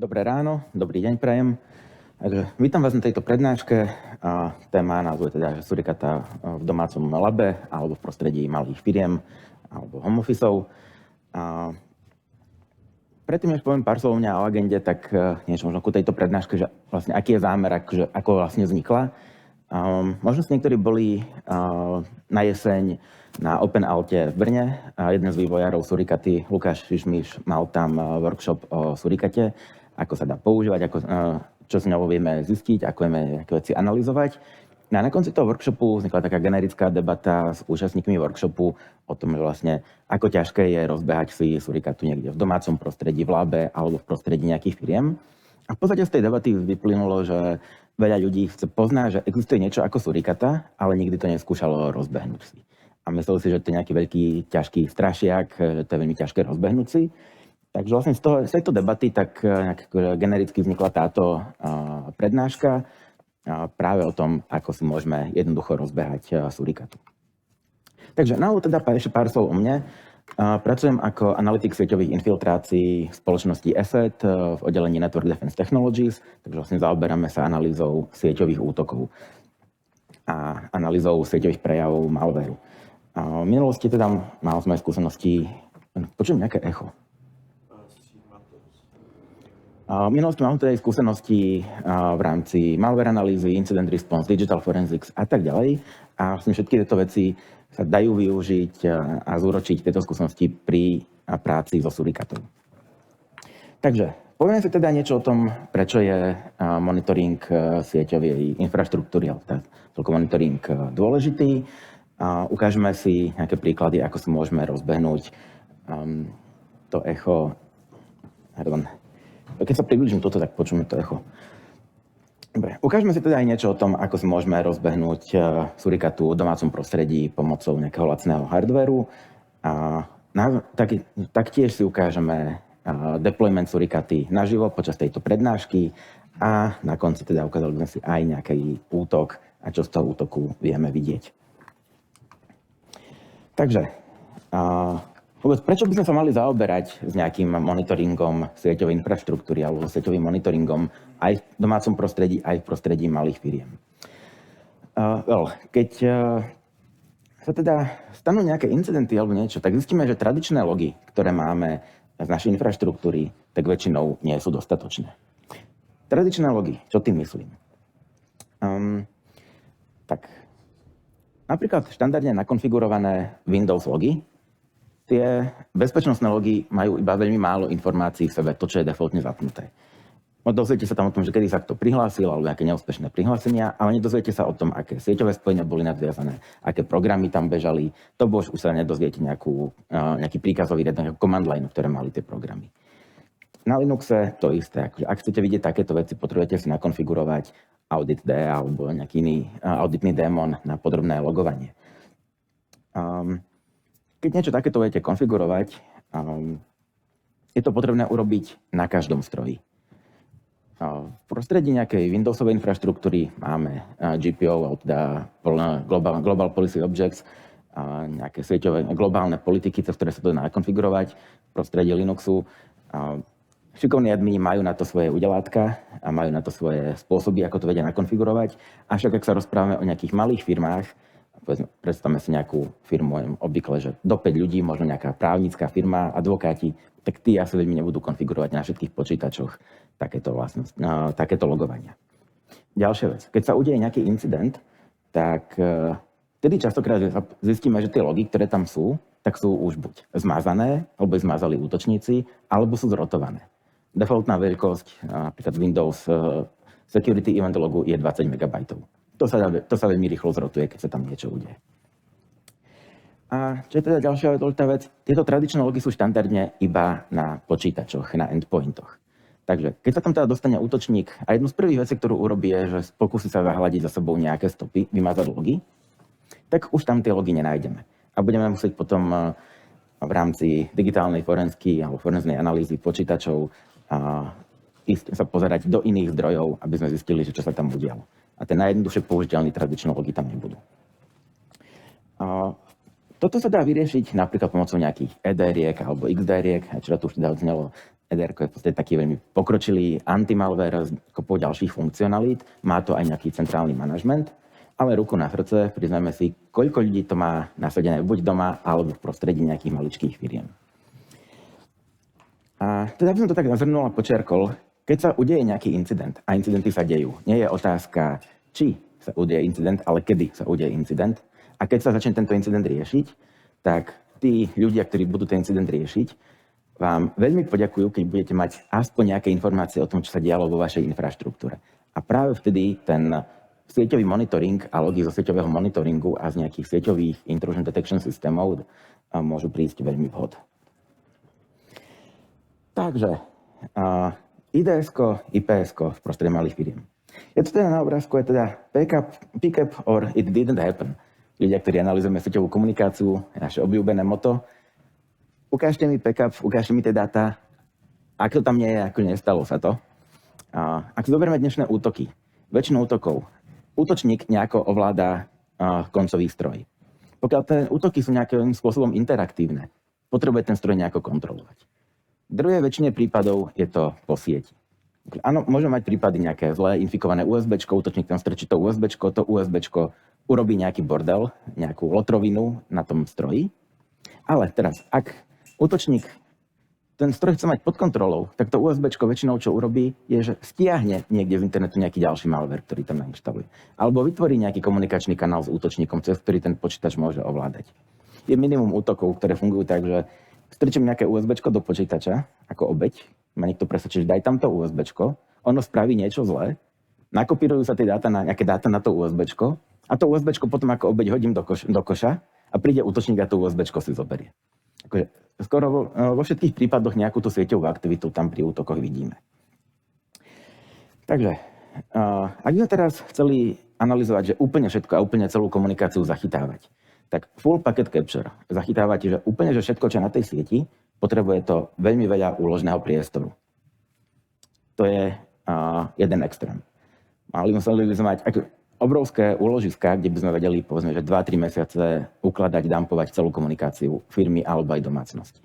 Dobré ráno, dobrý deň prajem. Takže vítam vás na tejto prednáške. Téma názvu je teda, že surikata v domácom labe alebo v prostredí malých firiem alebo home officeov. Predtým, než poviem pár slov o agende, tak niečo možno ku tejto prednáške, že vlastne aký je zámer, ako vlastne vznikla. Možno ste niektorí boli na jeseň na Open Alte v Brne. Jeden z vývojárov surikaty, Lukáš Šišmiš, mal tam workshop o surikate, ako sa dá používať, čo s ňou vieme zistiť, ako vieme nejaké veci analyzovať. No a na konci toho workshopu vznikla taká generická debata s účastníkmi workshopu o tom, že vlastne ako ťažké je rozbehať si surikatu niekde v domácom prostredí, v labe alebo v prostredí nejakých firiem. A v podstate z tej debaty vyplynulo, že veľa ľudí pozná, že existuje niečo ako surikata, ale nikdy to neskúšalo rozbehnúť si. A myslel si, že to je nejaký veľký, ťažký strašiak, že to je veľmi ťažké rozbehnúť si. Takže vlastne z tejto debaty tak genericky vznikla táto prednáška práve o tom, ako si môžeme jednoducho rozbehať surikatu. Takže na úvod teda ešte pár slov o mne. Pracujem ako analytik sieťových infiltrácií spoločnosti ESET v oddelení Network Defense Technologies, takže vlastne zaoberáme sa analýzou sieťových útokov a analýzou sieťových prejavov malvéru. V minulosti teda mal sme skúsenosti... Počujem nejaké echo. V minulosti mám teda aj skúsenosti v rámci malware analýzy, incident response, digital forensics a tak ďalej. A vlastne všetky tieto veci sa dajú využiť a zúročiť tieto skúsenosti pri práci so surikatou. Takže povieme si teda niečo o tom, prečo je monitoring sieťovej infraštruktúry, alebo teda monitoring dôležitý. Ukážeme si nejaké príklady, ako si môžeme rozbehnúť to echo. Keď sa približím toto, tak počujeme to echo. Dobre, ukážeme si teda aj niečo o tom, ako si môžeme rozbehnúť surikatu v domácom prostredí pomocou nejakého lacného hardvéru. Taktiež si ukážeme deployment surikaty naživo počas tejto prednášky a na konci teda ukázali sme si aj nejaký útok a čo z toho útoku vieme vidieť. Takže, prečo by sme sa mali zaoberať s nejakým monitoringom sieťovej infraštruktúry alebo sieťovým monitoringom aj v domácom prostredí, aj v prostredí malých firiem? Keď sa teda stanú nejaké incidenty alebo niečo, tak zistíme, že tradičné logy, ktoré máme z našej infraštruktúry, tak väčšinou nie sú dostatočné. Tradičné logy, čo tým myslím? Tak napríklad štandardne nakonfigurované Windows logy, tie bezpečnostné logy majú iba veľmi málo informácií v sebe, to, čo je defaultne zapnuté. Dozviete sa tam o tom, že kedy sa kto prihlásil, alebo nejaké neúspešné prihlásenia, ale nedozviete sa o tom, aké sieťové spojenia boli nadviazané, aké programy tam bežali. To už sa nedozviete nejaký príkazový riad, nejaký command line, ktoré mali tie programy. Na Linuxe to isté. Ak chcete vidieť takéto veci, potrebujete si nakonfigurovať audit D alebo nejaký iný auditný démon na podrobné logovanie. Keď niečo takéto budete konfigurovať, je to potrebné urobiť na každom stroji. V prostredí nejakej Windowsovej infraštruktúry máme GPO, alebo teda Global Policy Objects, nejaké sieťové globálne politiky, cez ktoré sa to dá nakonfigurovať. V prostredí Linuxu šikovní admini majú na to svoje udelátka a majú na to svoje spôsoby, ako to vedia nakonfigurovať. Avšak ak sa rozprávame o nejakých malých firmách, predstavme si nejakú firmu, obvykle, že do 5 ľudí, možno nejaká právnická firma, advokáti, tak tí asi veľmi nebudú konfigurovať na všetkých počítačoch takéto logovania. Ďalšia vec, keď sa udeje nejaký incident, tak vtedy častokrát zistíme, že tie logy, ktoré tam sú, tak sú už buď zmazané, alebo ich zmazali útočníci, alebo sú zrotované. Defaultná veľkosť, napríklad Windows Security Event logu je 20 MB. To sa veľmi rýchlo zrotuje, keď sa tam niečo udeje. A čo je teda ďalšia dôležitá vec? Tieto tradičné logy sú štandardne iba na počítačoch, na endpointoch. Takže keď sa tam teda dostane útočník a jednu z prvých vecí, ktorú urobí, je, že pokúsi sa zahľadiť za sebou nejaké stopy, vymazať logy, tak už tam tie logy nenájdeme. A budeme musieť potom v rámci digitálnej forenzky alebo forenznej analýzy počítačov ísť sa pozerať do iných zdrojov, aby sme zistili, že čo sa tam udialo. A tie najjednoduchšie použiteľné tradičné logy tam nebudú. Toto sa dá vyriešiť napríklad pomocou nejakých ED-riek alebo XD-riek, čo tu už teda odznelo. EDR je v podstate taký veľmi pokročilý antimalware s kopou ďalších funkcionalít. Má to aj nejaký centrálny manažment, ale ruku na srdce, priznajme si, koľko ľudí to má nasadené buď doma, alebo v prostredí nejakých maličkých firiem. A teda by som to tak nazrnul a počiarkol, keď sa udeje nejaký incident, a incidenty sa dejú, nie je otázka, či sa udeje incident, ale kedy sa udeje incident. A keď sa začne tento incident riešiť, tak tí ľudia, ktorí budú ten incident riešiť, vám veľmi poďakujú, keď budete mať aspoň nejaké informácie o tom, čo sa dialo vo vašej infraštruktúre. A práve vtedy ten sieťový monitoring a logy zo sieťového monitoringu a z nejakých sieťových intrusion detection systémov môžu prísť veľmi vhod. Takže IDS-ko, IPS-ko v prostredí malých firiem. Je to teda na obrázku, je teda pick up or it didn't happen. Ľudia, ktorí analyzujeme sieťovú komunikáciu, je naše obľúbené moto. Ukážte mi backup, ukážte mi tie dáta, ak to tam nie je, ako nestalo sa to. Ak si zoberieme dnešné útoky, väčšinu útokov, útočník nejako ovláda koncový stroj. Pokiaľ tie útoky sú nejakým spôsobom interaktívne, potrebuje ten stroj nejako kontrolovať. V druhej väčšine prípadov je to po sieti. Áno, môžeme mať prípady nejaké zlé infikované USBčko, útočník tam strčí to USBčko urobí nejaký bordel, nejakú lotrovinu na tom stroji. Ale teraz, ak útočník ten stroj chce mať pod kontrolou, tak to USBčko väčšinou, čo urobí, je, že stiahne niekde z internetu nejaký ďalší malware, ktorý tam nainštaluje. Alebo vytvorí nejaký komunikačný kanál s útočníkom, cez ktorý ten počítač môže ovládať. Je minimum útokov, ktoré fungujú tak, že strčím nejaké USBčko do počítača, ako obeť, ma niekto presvedčí, že daj tam to USBčko, ono spraví niečo zlé, nakopírujú sa tie dáta na nejaké dáta na to USBčko a to USBčko potom ako obeť hodím do koša a príde útočník a to USBčko si zoberie. Akože skoro vo všetkých prípadoch nejakú tú sieťovú aktivitu tam pri útokoch vidíme. Takže, ak by sme teraz chceli analyzovať, že úplne všetko a úplne celú komunikáciu zachytávať, tak full packet capture zachytávate, že úplne že všetko, čo je na tej sieti, potrebuje to veľmi veľa úložného priestoru. To je jeden extrém. Mali museli by sme mať obrovské úložiska, kde by sme vedeli, povedzme, že 2-3 mesiace ukladať, dumpovať celú komunikáciu firmy alebo aj domácnosti.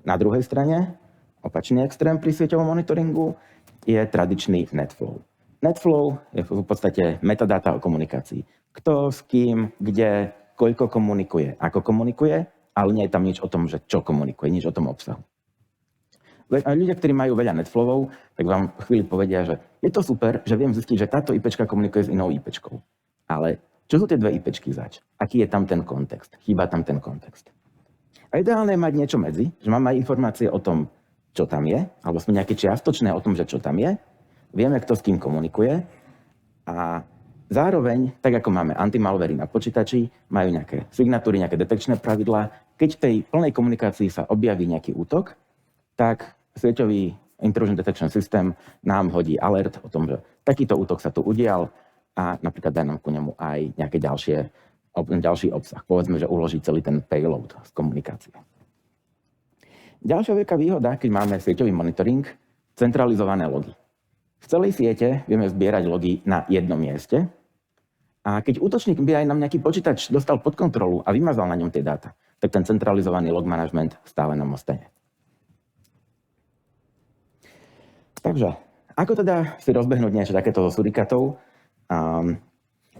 Na druhej strane, opačný extrém pri sieťovom monitoringu je tradičný NetFlow. NetFlow je v podstate metadáta o komunikácii. Kto, s kým, kde, koľko komunikuje, ako komunikuje, ale nie je tam nič o tom, že čo komunikuje, nič o tom obsahu. A ľudia, ktorí majú veľa netflowov, tak vám chvíli povedia, že je to super, že viem zistiť, že táto IPčka komunikuje s inou IPčkou. Ale čo sú tie dve IPčky zač? Aký je tam ten kontext? Chýba tam ten kontext. A ideálne je mať niečo medzi, že máme aj informácie o tom, čo tam je, alebo sme nejaké čiastočné o tom, že čo tam je. Vieme, kto s kým komunikuje. A zároveň, tak ako máme antimalvery na počítači, majú nejaké signatúry, nejaké detekčné pravidlá. Keď v tej plnej komunikácii sa objaví nejaký útok, tak sieťový intrusion detection system nám hodí alert o tom, že takýto útok sa tu udial a napríklad dá nám ku nemu aj nejaké ďalší obsah. Povedzme, že uloží celý ten payload z komunikácie. Ďalšia veľká výhoda, keď máme sieťový monitoring, centralizované logy. V celej siete vieme zbierať logy na jednom mieste a keď útočník by aj nám nejaký počítač dostal pod kontrolu a vymazal na ňom tie dáta, tak ten centralizovaný log management stále nám ostane. Takže, ako teda si rozbehnúť niečo takéto so surikatov?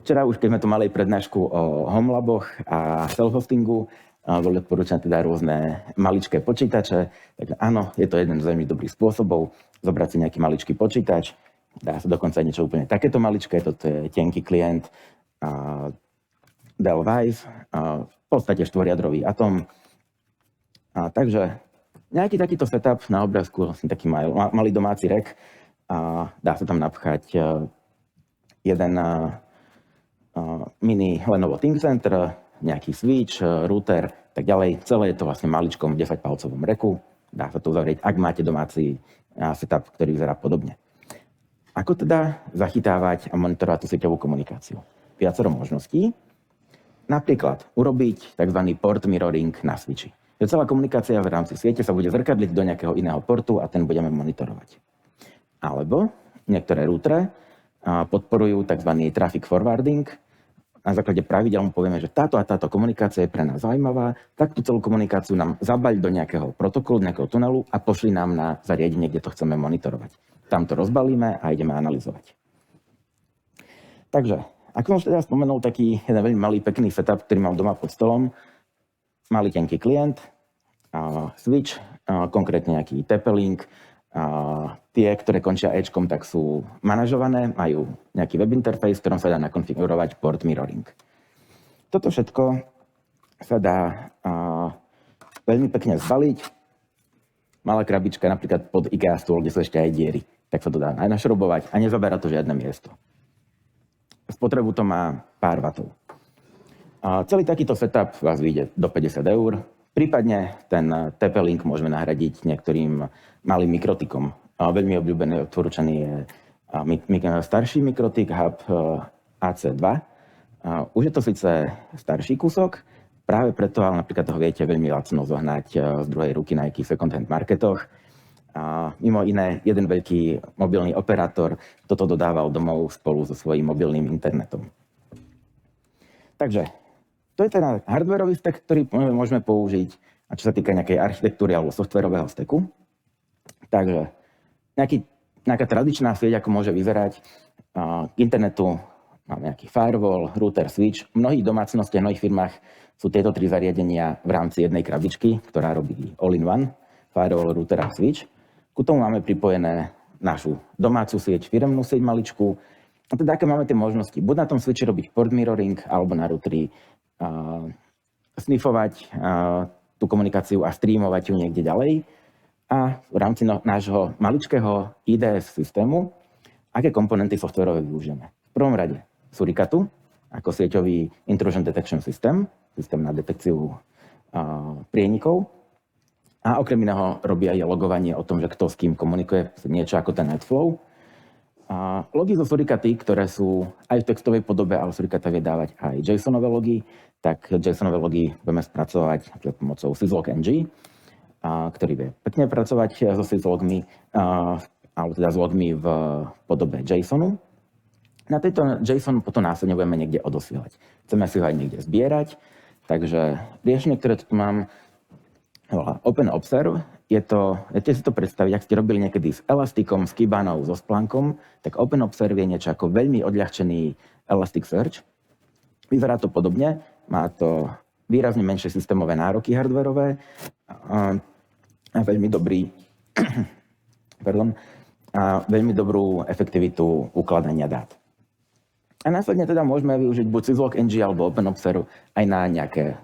Včera už, keď sme tu mali prednášku o homelaboch a self-hostingu, boli odporúčané teda rôzne maličké počítače. Takže áno, je to jeden z veľmi dobrých spôsobov zobrať si nejaký maličký počítač. Dá sa dokonca aj niečo úplne takéto maličké. Toto je tenký klient Dell Vyse, v podstate štvorjadrový Atom. Takže nejaký takýto setup na obrázku, vlastne taký malý domáci rack. Dá sa tam napchať jeden mini Lenovo ThinkCenter, nejaký switch, router, tak ďalej. Celé je to vlastne maličkom 10-palcovom racku. Dá sa to uzavrieť, ak máte domáci setup, ktorý vyzerá podobne. Ako teda zachytávať a monitorovať tú sieťovú komunikáciu? Viacero možností. Napríklad urobiť tzv. Port mirroring na switchi. Že celá komunikácia v rámci siete sa bude zrkadliť do nejakého iného portu a ten budeme monitorovať. Alebo niektoré routere podporujú tzv. Traffic forwarding. na základe pravidel mu povieme, že táto a táto komunikácia je pre nás zaujímavá, tak tú celú komunikáciu nám zabaľ do nejakého protokolu, nejakého tunelu a pošli nám na zariadenie, kde to chceme monitorovať. Tam to rozbalíme a ideme analyzovať. Takže, ako som už teda spomenul, taký jeden veľmi malý, pekný setup, ktorý mám doma pod stolom. Malý tenký klient, switch, konkrétne nejaký TP-Link. Tie, ktoré končia Edge-kom, tak sú manažované, majú nejaký web interface, v ktorom sa dá nakonfigurovať port mirroring. Toto všetko sa dá veľmi pekne zbaliť. Malá krabička napríklad pod IKEA stôl, kde sú ešte aj diery, tak sa to dá aj našrobovať a nezaberá to žiadne miesto. Spotrebu to má pár vatov. Celý takýto setup vás vyjde do 50 €. Prípadne ten TP-Link môžeme nahradiť niektorým malým mikrotikom. Veľmi obľúbený, odporúčaný je starší mikrotik Hub AC2. Už je to síce starší kúsok, práve preto, ale napríklad toho viete veľmi lacno zohnať z druhej ruky na nejakých second-hand marketoch. Mimo iné, jeden veľký mobilný operátor toto dodával domov spolu so svojím mobilným internetom. Takže to je teda hardwareový stack, ktorý môžeme použiť, a čo sa týka nejakej architektúry alebo softwarového stacku. Takže nejaká tradičná sieť, ako môže vyzerať, k internetu máme nejaký firewall, router, switch. V mnohých domácnostiach, v mnohých firmách sú tieto tri zariadenia v rámci jednej krabičky, ktorá robí all-in-one, firewall, router a switch. Ku tomu máme pripojené našu domácu sieť, firemnú sieť maličku. A teda aké máme tie možnosti? Buď na tom switchi robiť port mirroring, alebo na routeri sniffovať tú komunikáciu a streamovať ju niekde ďalej. A v rámci nášho maličkého IDS systému, aké komponenty softwarové využijeme. V prvom rade Suricatu, ako sieťový intrusion detection systém na detekciu prienikov. A okrem iného robí aj logovanie o tom, že kto s kým komunikuje, niečo ako ten NetFlow. Logy zo Suricaty, ktoré sú aj v textovej podobe, ale Suricata vie dávať aj JSON-ové logy, tak JSON-ové logy budeme spracovať pomocou syslog-ng, ktorý vie pekne pracovať so syslogmi, alebo teda s logmi v podobe JSON-u. Na tejto JSON potom následne budeme niekde odosielať. Chceme si ho aj niekde zbierať, takže riešenie, ktoré tu mám, volá OpenObserve. Viete si to predstaviť, ak ste robili niekedy s Elasticom, s Kibanou, so Splunkom, tak OpenObserve je niečo ako veľmi odľahčený Elasticsearch. Vyzerá to podobne, má to výrazne menšie systémové nároky hardwareové a veľmi veľmi dobrú efektivitu ukladania dát. A následne teda môžeme využiť buď syslog-ng alebo OpenObserve aj na nejaké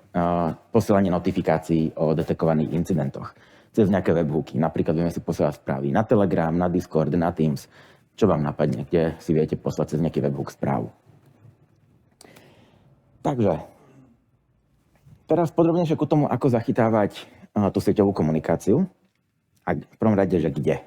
posielanie notifikácií o detekovaných incidentoch cez nejaké webhooky. Napríklad vieme si posielať správy na Telegram, na Discord, na Teams, čo vám napadne, kde si viete poslať cez nejaký webhook správu. Takže, teraz podrobnejšie ku tomu, ako zachytávať tú sieťovú komunikáciu. A v prvom rade, že kde.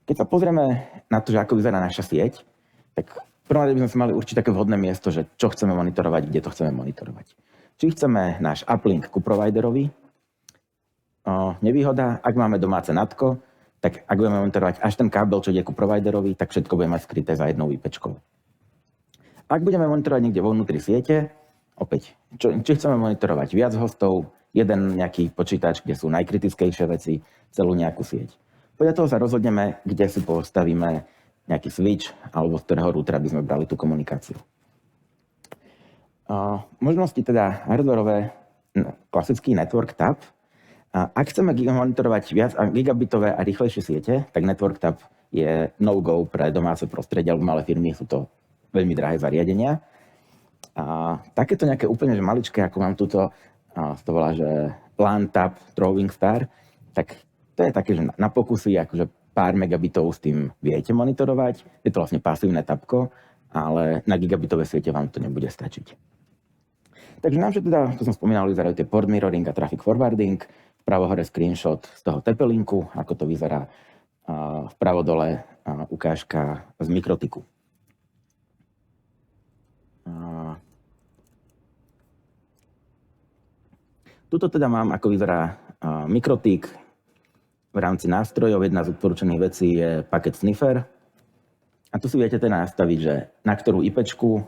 Keď sa pozrieme na to, že ako vyzerá naša sieť, tak v prvom rade by sme si mali určiť také vhodné miesto, že čo chceme monitorovať, kde to chceme monitorovať. Či chceme náš uplink ku providerovi. Nevýhoda, ak máme domáce NATko, tak ak budeme monitorovať až ten kábel, čo ide ku providerovi, tak všetko budeme mať skryté za jednou IPčkou. Ak budeme monitorovať niekde vo vnútri siete, opäť, či chceme monitorovať viac hostov, jeden nejaký počítač, kde sú najkritickejšie veci, celú nejakú sieť. Podľa toho sa rozhodneme, kde si postavíme nejaký switch, alebo z ktorého routera by sme brali tú komunikáciu. Možnosti teda hardwareové, klasický network tab. Ak chceme monitorovať viac gigabitové a rýchlejšie siete, tak network tab je no-go pre domáce prostredie alebo malé firmy, sú to veľmi drahé zariadenia. Takéto nejaké úplne že maličké, ako mám tuto, to volá, že LAN tab Throwing Star, tak to je také, že na pokusy, akože pár megabitov s tým viete monitorovať. Je to vlastne pasívne tabko, ale na gigabitové siete vám to nebude stačiť. Takže nám, že teda, to som spomínal, vyzerajú tie port mirroring a traffic forwarding. Vpravo hore screenshot z toho TP-linku, ako to vyzerá. Vpravo dole ukážka z mikrotiku. Tuto teda mám, ako vyzerá mikrotik. V rámci nástrojov jedna z odporúčaných vecí je Packet Sniffer. A tu si viete teda nastaviť, že na ktorú IPčku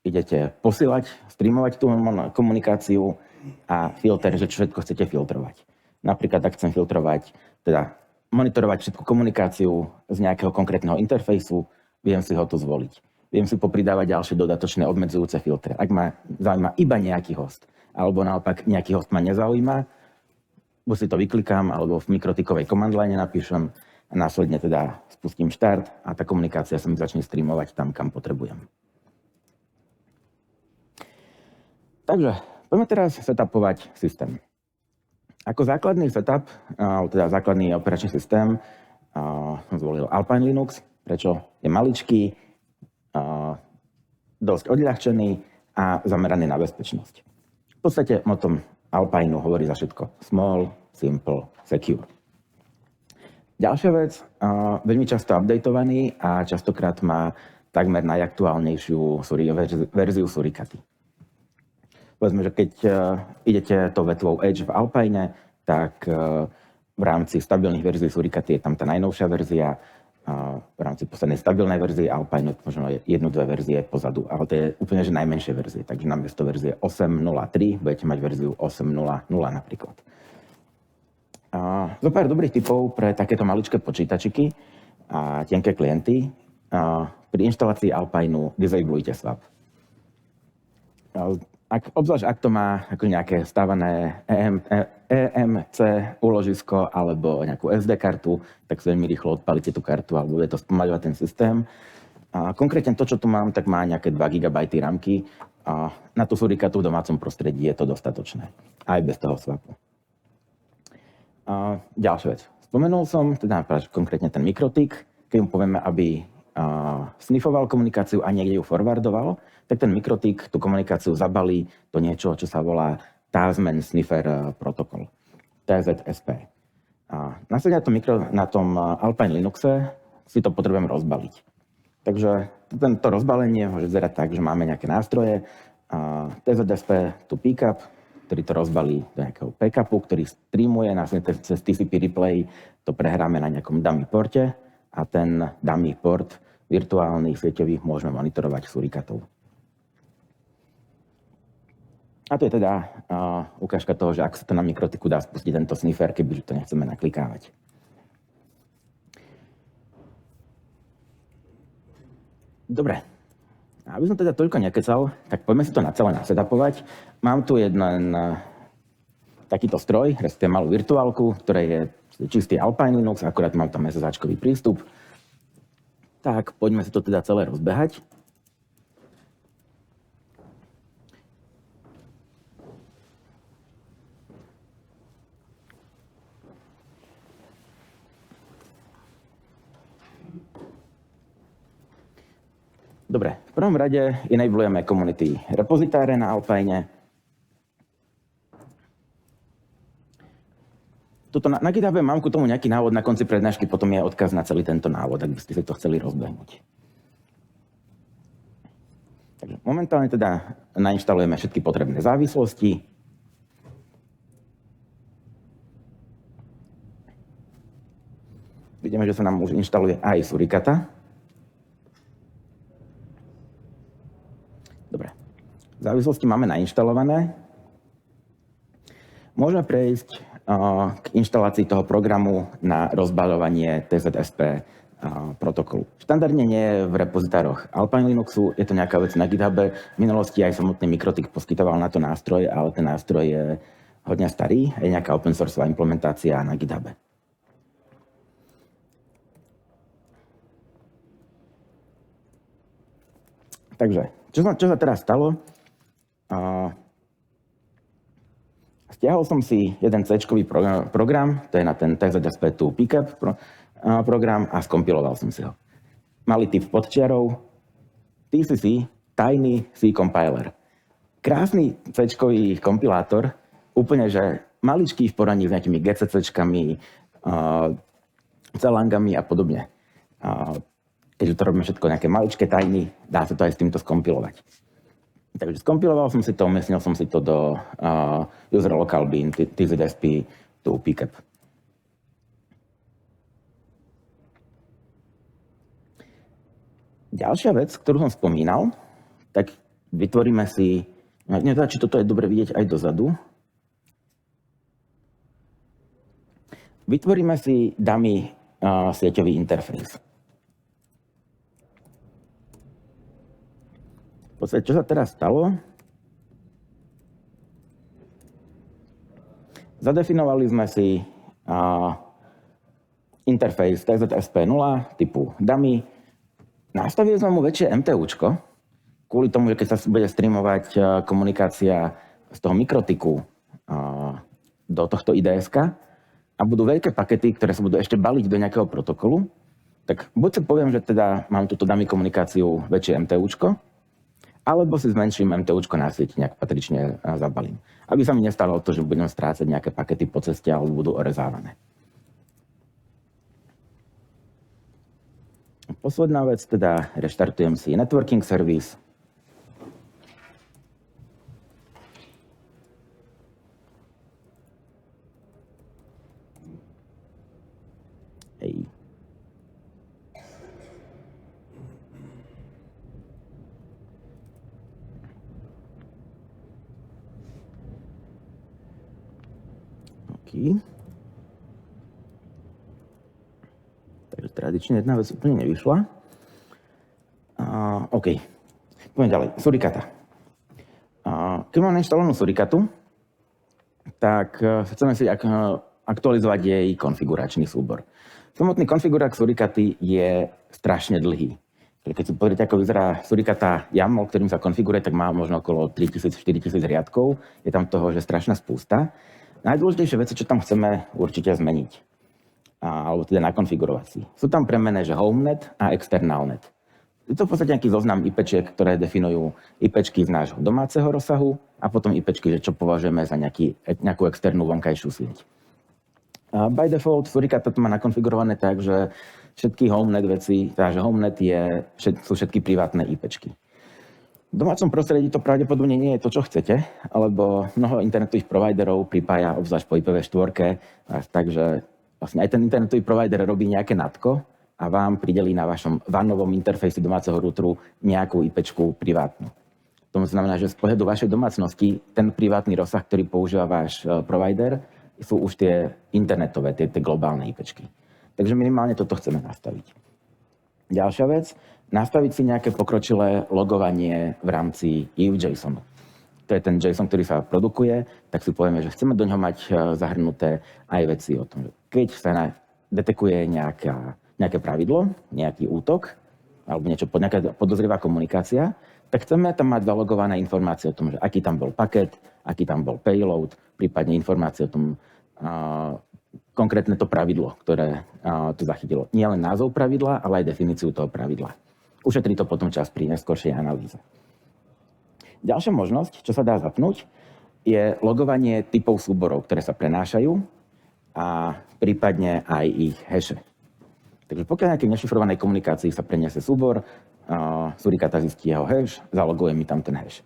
idete posielať, streamovať tú komunikáciu a filter, že čo všetko chcete filtrovať. Napríklad, ak chcem filtrovať, teda monitorovať všetku komunikáciu z nejakého konkrétneho interfejsu, viem si ho tu zvoliť. Viem si popridávať ďalšie dodatočné obmedzujúce filtre. Ak ma zaujíma iba nejaký host, alebo naopak nejaký host ma nezaujíma, buď si to vyklikám, alebo v mikrotikovej command line napíšem a následne teda spustím štart a tá komunikácia sa mi začne streamovať tam, kam potrebujem. Takže poďme teraz setupovať systém. Ako základný setup, teda základný operačný systém, som zvolil Alpine Linux, prečo je maličký, dosť odľahčený a zameraný na bezpečnosť. V podstate motom Alpineu hovorí za všetko small, simple, secure. Ďalšia vec, veľmi často updateovaný a častokrát má takmer najaktuálnejšiu verziu Suricaty. Povedzme, že keď idete tou vetvou Edge v Alpine, tak v rámci stabilných verzií Suricaty je tam tá najnovšia verzia, v rámci poslednej stabilnej verzie Alpine možno jednu, dve verzie pozadu, ale to je úplne že najmenšie verzie, takže namiesto verzie 8.0.3 budete mať verziu 8.0.0 napríklad. Zo pár dobrých tipov pre takéto maličké počítačiky a tenké klienty. Pri inštalácii Alpineu disableujte swap. Obzvlášť ak to má ako nejaké stávané EMC úložisko alebo nejakú SD kartu, tak si veľmi rýchlo odpalíte tú kartu alebo bude to spomaľovať ten systém. Konkrétne to, čo tu mám, tak má nejaké 2 GB ramky a na tú Suricatu v domácom prostredí je to dostatočné. Aj bez toho swapu. Ďalšia vec. Spomenul som, teda konkrétne ten mikrotik, keď mu povieme, aby sniffoval komunikáciu a niekde ju forwardoval, tak ten mikrotik tú komunikáciu zabalí do niečo, čo sa volá Tasman Sniffer protokol, TZSP. Následne na tom Alpine Linuxe si to potrebujem rozbaliť. Takže to rozbalenie môže vyzerať tak, že máme nejaké nástroje, TZSP to pickup, ktorý to rozbalí do nejakého backupu, ktorý streamuje, následne cez TCP replay to prehráme na nejakom dummy porte a ten dummy port virtuálny, sieťový môžeme monitorovať Suricatou. A to je teda ukážka toho, že ak sa to na mikrotiku dá spustiť tento sniffer, kebyže to nechceme naklikávať. Dobre. Aby som teda toľko nekecal, tak poďme si to na celé nasetupovať. Mám tu jeden takýto stroj, respektíve malú virtuálku, ktorej je čistý Alpine Linux, akurát mám tam SSH-kový prístup. Tak, poďme si to teda celé rozbehať. Dobre, v prvom rade enablujeme community repozitáre na Alpine. Tuto na GitHube mám ku tomu nejaký návod na konci prednášky, potom je odkaz na celý tento návod, ak by ste si to chceli rozbehnúť. Takže momentálne teda nainštalujeme všetky potrebné závislosti. Vidíme, že sa nám už inštaluje aj Suricata. Dobre, závislosti máme nainštalované. Môžeme prejsť k inštalácii toho programu na rozbaľovanie TZSP protokolu. Štandardne nie je v repozitároch Alpine Linuxu, je to nejaká vec na GitHube. V minulosti aj samotný Mikrotik poskytoval na to nástroj, ale ten nástroj je hodne starý, je nejaká open sourceová implementácia na GitHube. Takže, čo sa teraz stalo? Stiahol som si jeden C-čkový program, to je na ten TZSP2 pickup program a skompiloval som si ho. Malý typ podčiarov, TCC, Tiny C Compiler. Krásny C-čkový kompilátor, úplne že maličký v porovnaní s nejakými GCC-čkami, celangami a podobne. Keďže to robíme všetko nejaké maličké tajny, dá sa to aj s týmto skompilovať. Takže skompiloval som si to, umiestnil som si to do user local bin TZSP to pickup. Ďalšia vec, ktorú som spomínal, tak vytvoríme si, neviem teda, či toto je dobre vidieť aj dozadu. Vytvoríme si dummy sieťový interfejs. V podstate, čo sa teraz stalo? Zadefinovali sme si interfejs TZSP0 typu dummy. Nastavili sme mu väčšie MTUčko, kvôli tomu, že keď sa bude streamovať komunikácia z toho mikrotiku do tohto IDS-ka a budú veľké pakety, ktoré sa budú ešte baliť do nejakého protokolu, tak buď si poviem, že teda mám túto dummy komunikáciu väčšie MTUčko, alebo si zmenším MTUčko na sieť, nejak patrične zabalím. Aby sa mi nestalo to, že budem strácať nejaké pakety po ceste alebo budú orezávané. Posledná vec, teda reštartujem si networking service. Hej. Takže tradične jedna vec úplne nevyšla. OK. Poďme ďalej. Suricata. Keď mám nainštalovanú Suricatu, tak chceme si aktualizovať jej konfiguračný súbor. Samotný konfigurák Suricaty je strašne dlhý. Keď si pozrite, ako vyzerá Suricata YAML, ktorým sa konfiguruje, tak má možno okolo 3000-4000 riadkov. Je tam toho, že strašná spústa. Najdôležitejšie veci, čo tam chceme určite zmeniť, alebo teda nakonfigurovať si. Sú tam premené, že homenet a externalnet. Je to v podstate nejaký zoznam IPčiek, ktoré definujú IPčky z nášho domáceho rozsahu a potom IPčky, že čo považujeme za nejakú externú vonkajšiu sieť. By default Suricata to má nakonfigurované tak, že všetky homenet veci, takže homenet sú všetky privátne IPčky. V domácom prostredí to pravdepodobne nie je to, čo chcete, alebo mnoho internetových providerov pripája obzvlášť po IPv4, takže vlastne aj ten internetový provider robí nejaké natko a vám pridelí na vašom vanovom interfejsi domáceho routeru nejakú IPčku privátnu. To znamená, že z pohľadu vašej domácnosti ten privátny rozsah, ktorý používa váš provider, sú už tie internetové, tie globálne IPčky. Takže minimálne toto chceme nastaviť. Ďalšia vec, nastaviť si nejaké pokročilé logovanie v rámci EU JSONu. To je ten JSON, ktorý sa produkuje, tak si povieme, že chceme do ňoho mať zahrnuté aj veci o tom, že keď sa detekuje nejaké pravidlo, nejaký útok, alebo nejaká podozrivá komunikácia, tak chceme tam mať zalogované informácie o tom, že aký tam bol paket, aký tam bol payload, prípadne informácie o tom, konkrétne to pravidlo, ktoré to zachytilo. Nie len názov pravidla, ale aj definíciu toho pravidla. Ušetrí to potom čas pri neskoršej analýze. Ďalšia možnosť, čo sa dá zapnúť, je logovanie typov súborov, ktoré sa prenášajú a prípadne aj ich haše. Takže pokiaľ nejakej nešifrovanej komunikácii sa preniesie súbor, Suricata zistí jeho hash, zaloguje mi tam ten hash.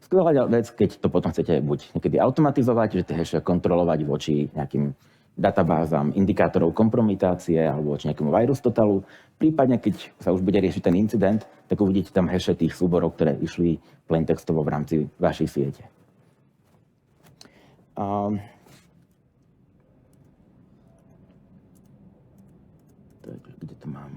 Skvelá vec, keď to potom chcete buď niekedy automatizovať, že tie hashe kontrolovať voči nejakým databázam, indikátorov kompromitácie alebo voči nejakému virus totalu. Prípadne, keď sa už bude riešiť ten incident, tak uvidíte tam hashe tých súborov, ktoré išli plaintextovo v rámci vašej siete. Takže kde to mám?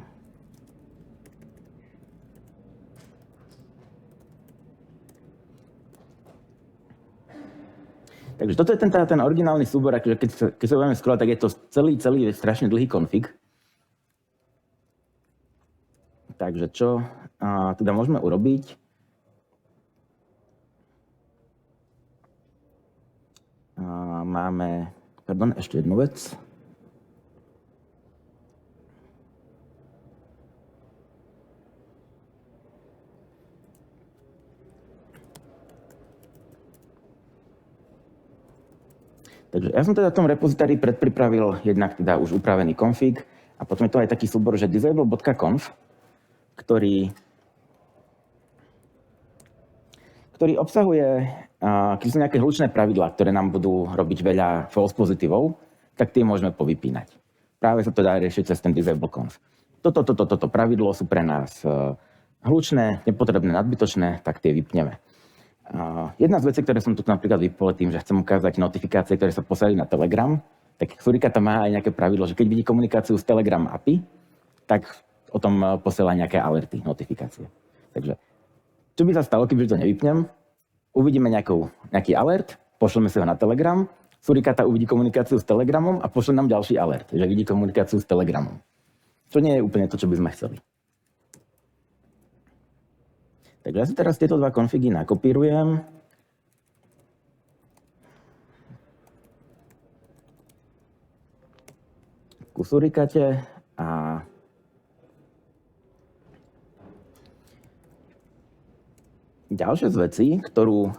Takže toto je ten originálny súbor, akože keď sa budeme scrollovať, tak je to celý strašne dlhý konfig. Takže čo teda môžeme urobiť? Máme, ešte jednu vec. Takže ja som teda v tom repozitári predpripravil jednak teda už upravený config a potom je to aj taký súbor, že disable.conf, ktorý obsahuje, keď sú nejaké hlučné pravidlá, ktoré nám budú robiť veľa false pozitívov, tak tie môžeme povypínať. Práve sa to dá riešiť cez ten disable.conf. Toto pravidlo sú pre nás hlučné, nepotrebné, nadbytočné, tak tie vypneme. Jedna z vecí, ktoré som tu napríklad vypol tým, že chcem ukázať notifikácie, ktoré sa posielajú na Telegram, tak Suricata má aj nejaké pravidlo, že keď vidí komunikáciu z Telegram API, tak o tom posiela nejaké alerty, notifikácie. Takže, čo by sa stalo, keby to nevypnem? Uvidíme nejaký alert, pošleme si ho na Telegram, Suricata uvidí komunikáciu s Telegramom a pošle nám ďalší alert, že vidí komunikáciu s Telegramom. Čo nie je úplne to, čo by sme chceli. Takže ja si teraz tieto dva konfigy nakopírujem. Ku Suricate a ďalšia z vecí, ktorú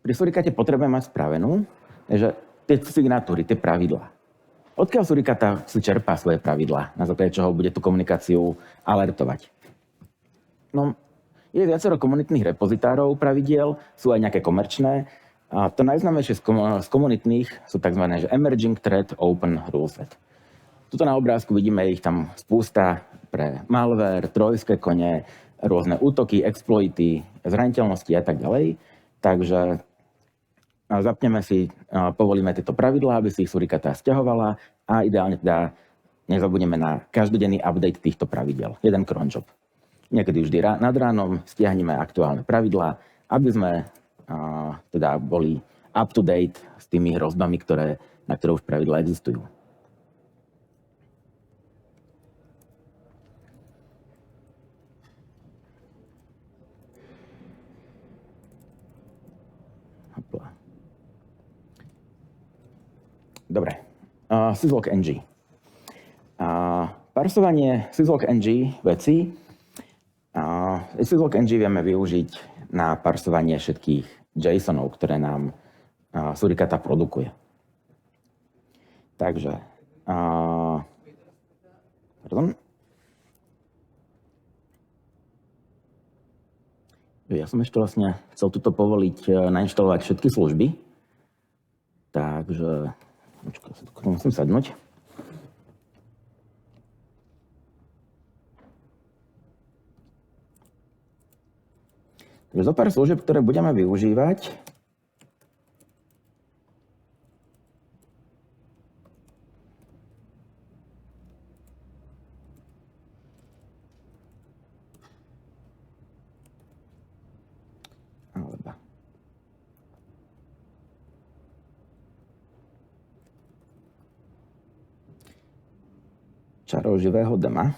pri Suricate potrebujem mať spravenú, je, že tie signatúry, tie pravidlá. Odkiaľ Suricata si čerpá svoje pravidlá, na základe čoho bude tú komunikáciu alertovať? No, je viacero komunitných repozitárov pravidiel, sú aj nejaké komerčné. A to najznámejšie z komunitných sú tzv. Emerging Threat Open Ruleset. Tuto na obrázku vidíme ich tam spústa pre malware, trojské kone, rôzne útoky, exploity, zraniteľnosti a tak ďalej. Takže zapneme si, povolíme tieto pravidlá, aby si ich Suricata stiahovala a ideálne teda nezabudneme na každodenný update týchto pravidel. Jeden cron job. Niekedy vždy nad ránom stiahneme aktuálne pravidlá, aby sme teda boli up to date s tými hrozbami, na ktoré už pravidlá existujú. Dobre. Syslog NG. Parsovanie Syslog NG vecí. Syslog NG vieme využiť na parsovanie všetkých JSONov, ktoré nám Suricata produkuje. Takže, pardon. Ja som ešte vlastne chcel tuto povoliť nainštalovať všetky služby. Takže, musím sadnúť. Takže zo pár služieb, ktoré budeme využívať. Čaro živého dema.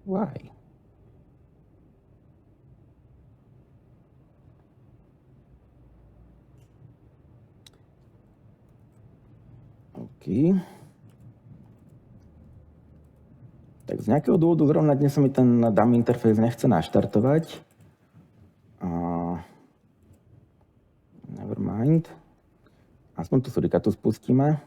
Why? OK. Tak z nejakého dôvodu zrovna dnes sa mi ten dummy interface nechce naštartovať. Never mind. Aspoň tu Suricatu spustíme.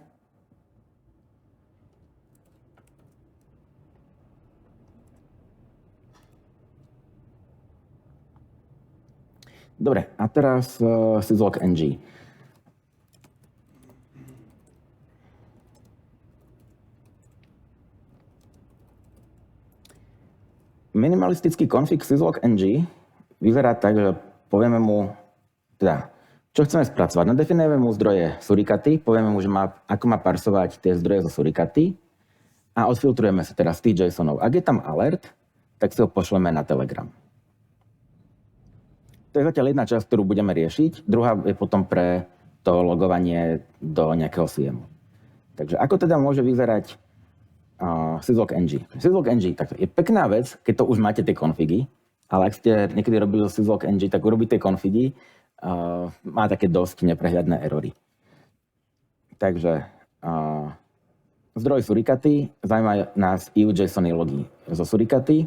Dobre, a teraz Syslog NG. Minimalistický konfig Syslog NG vyzerá tak, že povieme mu, teda, čo chceme spracovať. Nadefinujeme mu zdroje Suricaty, povieme mu, že ako má parsovať tie zdroje zo Suricaty a odfiltrujeme sa teda z tých JSONov. Ak je tam alert, tak si ho pošleme na Telegram. To je zatiaľ jedna časť, ktorú budeme riešiť. Druhá je potom pre to logovanie do nejakého SIEMu. Takže ako teda môže vyzerať Syslog NG? Syslog NG, tak je pekná vec, keď to už máte tie konfigy, ale ak ste niekedy robili Syslog NG, tak urobíte konfigy, má také dosť neprehľadné erory. Takže zdroj Suricaty, zaujímajú nás EU-JSON logy zo Suricaty.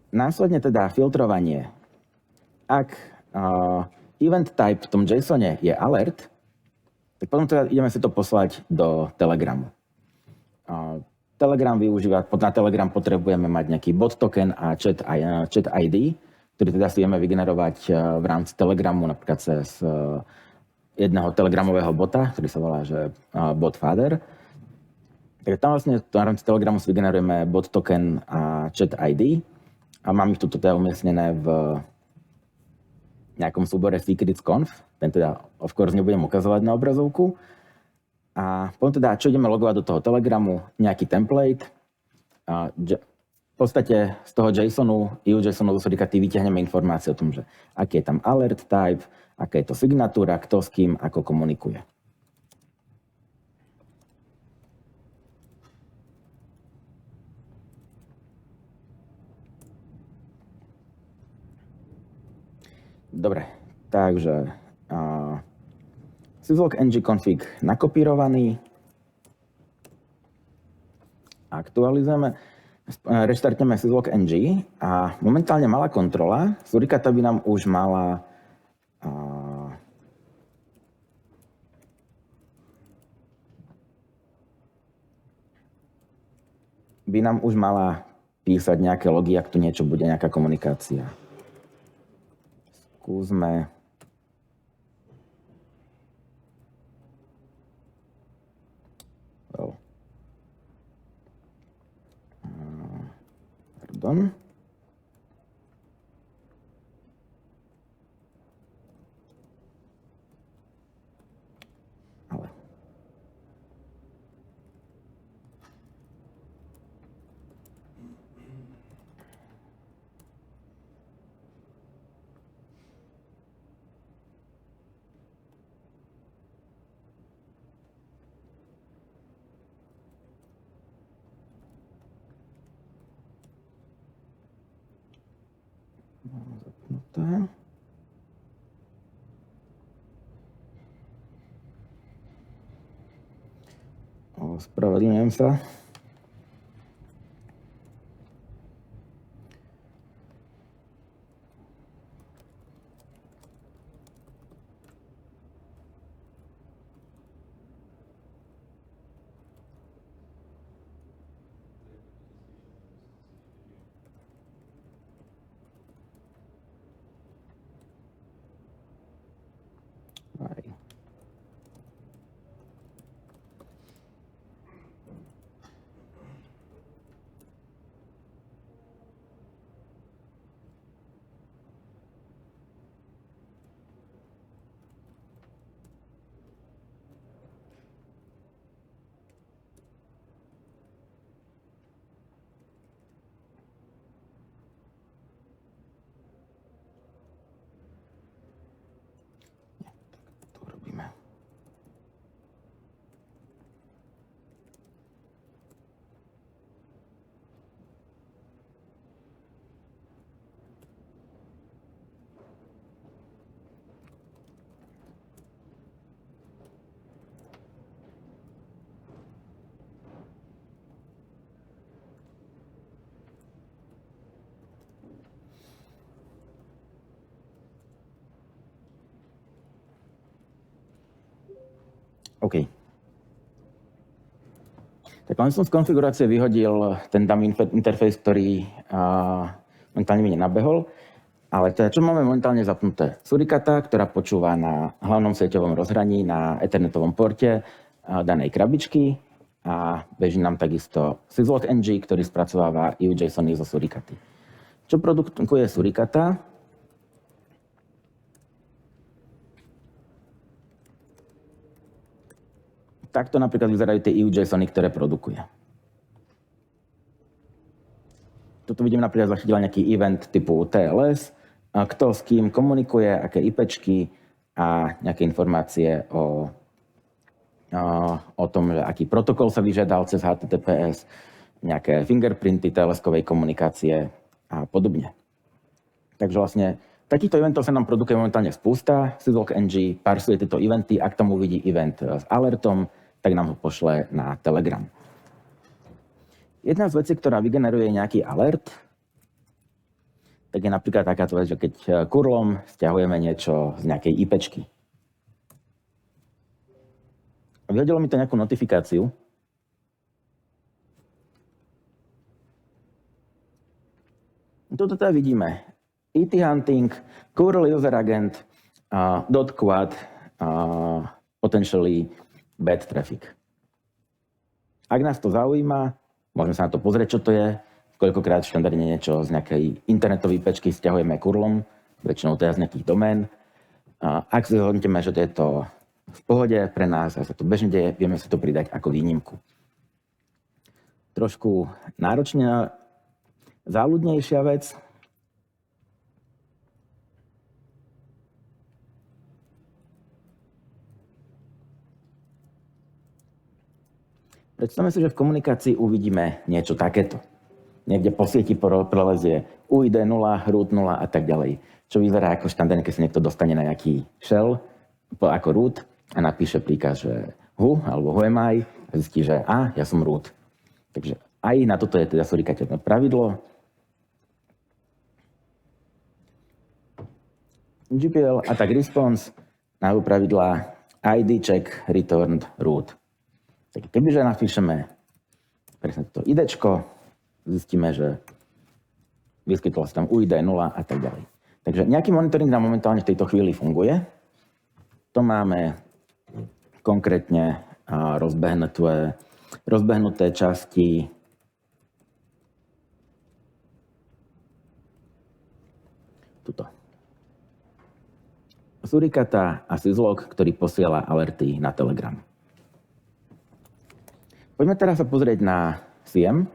Následne teda filtrovanie. Ak event type v tom JSONe je alert, tak potom teda ideme si to poslať do Telegramu. Telegram využíva, na Telegram potrebujeme mať nejaký bot token a chat ID, ktorý teda si vieme vygenerovať v rámci Telegramu, napríklad cez jedného telegramového bota, ktorý sa volá že bot Father. Takže tam vlastne v rámci Telegramu si vygenerujeme bot token a chat ID a mám ich tu teda umiestnené v nejakom súbore secrets.conf. Ten teda of course nebudem ukazovať na obrazovku. A potom teda, čo ideme logovať do toho Telegramu, nejaký template. V podstate z toho JSONu, EU-JSONu zo Surikaty vyťahneme informácie o tom, že aký je tam alert type, aká je to signatúra, kto s kým, ako komunikuje. Dobre, takže syslog ng config nakopírovaný. Aktualizujeme, reštartneme syslog ng a momentálne malá kontrola. Surikata by nám už mala písať nejaké logy, ak tu niečo bude, nejaká komunikácia. Skúsme. Pardon. Ale. Zapnuté. Ospravedlňujem sa. OK. Tak len som z konfigurácie vyhodil ten dummy interface, ktorý momentálne mi nenabehol. Ale teda, čo máme momentálne zapnuté? Surikata, ktorá počúva na hlavnom sieťovom rozhraní na ethernetovom porte danej krabičky a beží nám takisto syslog ng, ktorý spracováva EU-JSONy zo Surikaty. Čo produkuje Surikata? Takto napríklad vyzerajú tie EU-JSONy, ktoré produkuje. Toto vidím napríklad zachytila nejaký event typu TLS, kto s kým komunikuje, aké IPčky a nejaké informácie o tom, že aký protokol sa vyžiadal cez HTTPS, nejaké fingerprinty TLS-kovej komunikácie a podobne. Takže vlastne takýchto eventov sa nám produkuje momentálne spústa. Syslog ng parsuje tieto eventy, ak tomu vidí event s alertom, tak nám ho pošle na Telegram. Jedna z vecí, ktorá vygeneruje nejaký alert, tak je napríklad takáto vec, že keď curlom stiahujeme niečo z nejakej IPčky. Vyhodilo mi to nejakú notifikáciu. Toto teda vidíme. ET hunting, curl user agent, .quad, potentially bad traffic. Ak nás to zaujíma, môžeme sa na to pozrieť, čo to je. Koľkokrát štandardne niečo z nejakej internetovej pečky stiahujeme curlom, väčšinou teda z nejakých domén. Ak si zhodneme, že to je to v pohode pre nás a sa to bežne deje, vieme si to pridať ako výnimku. Trošku náročne záľudnejšia vec. Predstavme si, že v komunikácii uvidíme niečo takéto. Niekde po sieti prelezie UID 0, root 0 a tak ďalej. Čo vyzerá ako štandardne, keď sa niekto dostane na nejaký shell ako root a napíše príkaz, že who alebo who am I, a zistí, že ja som root. Takže aj na toto je teda surikateľné pravidlo. GPL attack response majú pravidlá ID check returned root. Tak kebyže napíšeme presne to IDčko, zistíme, že vyskytlo sa tam UID 0 a tak ďalej. Takže nejaký monitoring nám momentálne v tejto chvíli funguje. To máme konkrétne rozbehnuté časti tuto. Suricata a Syslog, ktorý posiela alerty na Telegram. Poďme teraz sa pozrieť na SIEM,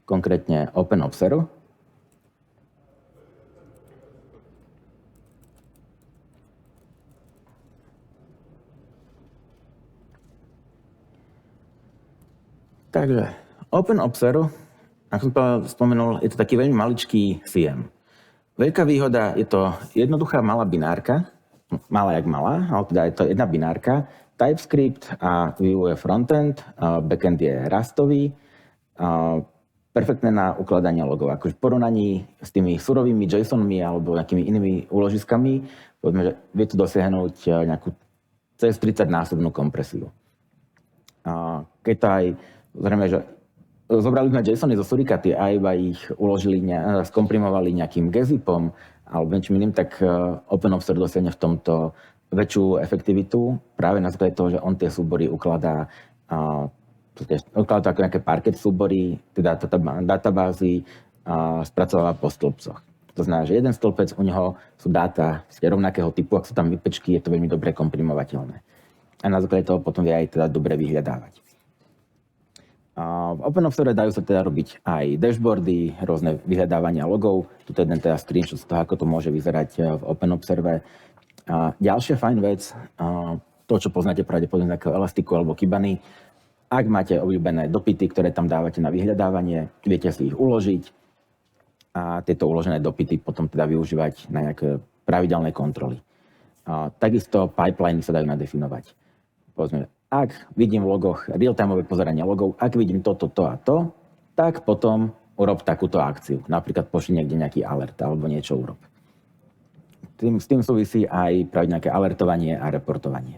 konkrétne OpenObserve. Takže OpenObserve, ako som spomenul, je to taký veľmi maličký SIEM. Veľká výhoda, je to jednoduchá malá binárka, malá jak malá, ale teda je to jedna binárka, TypeScript a Vue je frontend, backend je Rustový, perfektné na ukladanie logov. Akože v porovnaní s tými surovými JSONmi alebo nejakými inými úložiskami, povedzme, že vie to dosiahnuť nejakú cez 30-násobnú kompresiu. Keď to aj, zrejme, že zobrali sme JSONy zo Suricaty a iba ich uložili, skomprimovali nejakým gzipom alebo niečím iným, tak OpenObserve dosiahne v tomto väčšiu efektivitu práve na základe toho, že on tie súbory ukladá ako nejaké Parquet súbory, teda databázy spracováva po stĺpcoch. To znamená, že jeden stĺpec, u neho sú dáta rovnakého typu, ak sú tam vypečky, je to veľmi dobre komprimovateľné. A na základe toho potom vie aj teda dobre vyhľadávať. V OpenObserve dajú sa teda robiť aj dashboardy, rôzne vyhľadávania logov. Tuto je jeden teda screenshot z toho, ako to môže vyzerať v OpenObserve. Ďalšia fajn vec, to, čo poznáte pravdepodobne ako Elastiku alebo Kibany, ak máte obľúbené dopyty, ktoré tam dávate na vyhľadávanie, viete si ich uložiť a tieto uložené dopyty potom teda využívať na nejaké pravidelné kontroly. Takisto pipeliny sa dajú nadefinovať. Povedzme, ak vidím v logoch real-timeové pozeranie logov, ak vidím toto, to a to, tak potom urob takúto akciu. Napríklad pošli niekde nejaký alert alebo niečo urob. S tým súvisí aj práve nejaké alertovanie a reportovanie.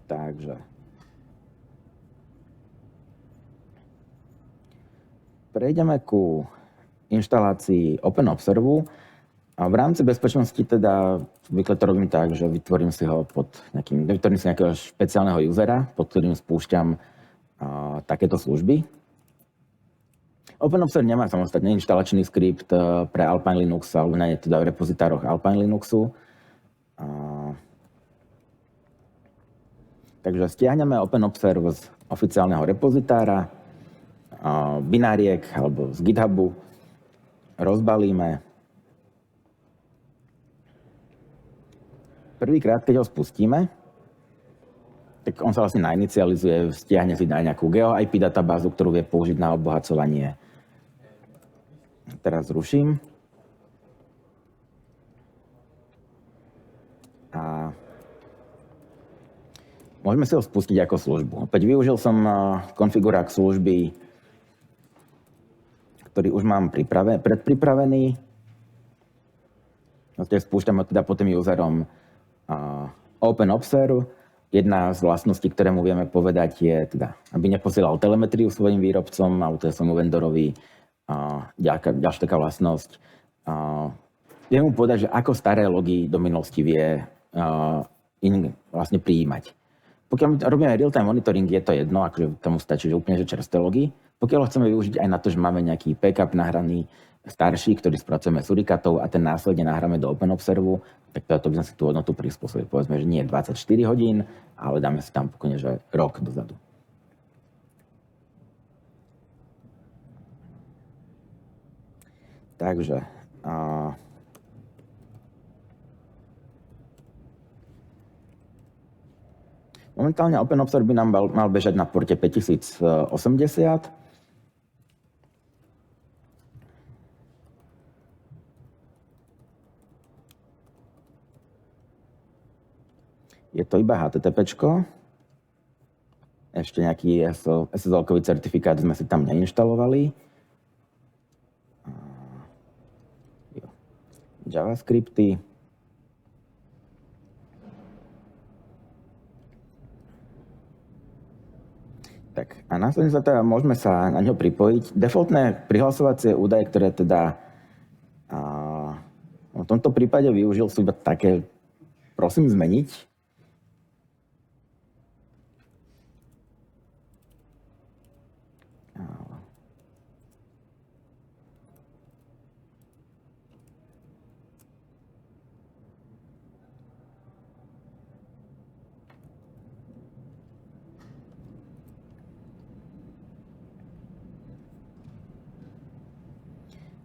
Takže prejdeme ku inštalácii OpenObserve. A v rámci bezpečnosti teda zvykle to robím tak, že vytvorím si nejakého špeciálneho usera, pod ktorým spúšťam takéto služby. OpenObserve nemá samostatne inštalačný skript pre Alpine Linux, alebo nie je teda v repozitároch Alpine Linuxu. Takže stiahneme OpenObserve z oficiálneho repozitára, bináriek alebo z GitHubu, rozbalíme. Prvýkrát, keď ho spustíme, tak on sa vlastne nainicializuje, stiahne si nejakú GeoIP databázu, ktorú vie použiť na obohacovanie. Teraz zruším. A môžeme si ho spustiť ako službu. Opäť využil som konfigurák služby, ktorý už mám predpripravený. Spúšťam ho teda pod tým userom OpenObserve jedna z vlastností, ktoré mu vieme povedať, je teda, aby neposielal telemetriu svojim výrobcom alebo teda svojmu vendorovi. Ďalšia taká vlastnosť. Viem mu povedať, že ako staré logy do minulosti vie vlastne prijímať. Pokiaľ robíme real-time monitoring, je to jedno, akože tomu stačí, že úplne že čerstvé logy. Pokiaľ ho chceme využiť aj na to, že máme nejaký backup nahraný starší, ktorý spracujeme surikatov a ten následne nahráme do OpenObservu, tak to by sme si tú hodnotu prispôsobili. Povedzme, že nie 24 hodín, ale dáme si tam pokojne, že rok dozadu. Takže momentálne OpenObserver by nám mal bežať na porte 5080. Je to iba HTTPčko. Ešte nejaký SSL-kový certifikát sme si tam neinštalovali. JavaScripty. Tak a následne sa teda môžeme sa na ňo pripojiť. Defaultné prihlasovacie údaje, ktoré teda v tomto prípade využil, sú iba také, prosím zmeniť.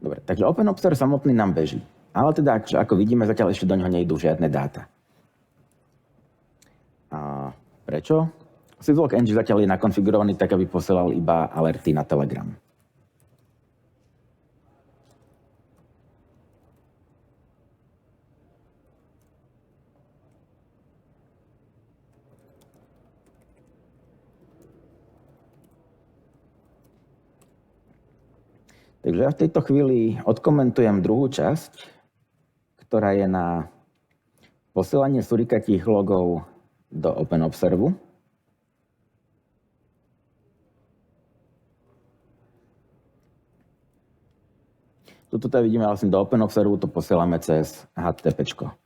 Dobre, takže OpenObserver samotný nám beží. Ale teda, ako vidíme, zatiaľ ešte do neho nejdú žiadne dáta. A prečo? Syslog Engine zatiaľ je nakonfigurovaný tak, aby posielal iba alerty na Telegram. Takže ja v tejto chvíli odkomentujem druhú časť, ktorá je na posielanie surikatích logov do OpenObservu. Tuto teda vidíme vlastne do OpenObservu, to posielame cez HTTPčko.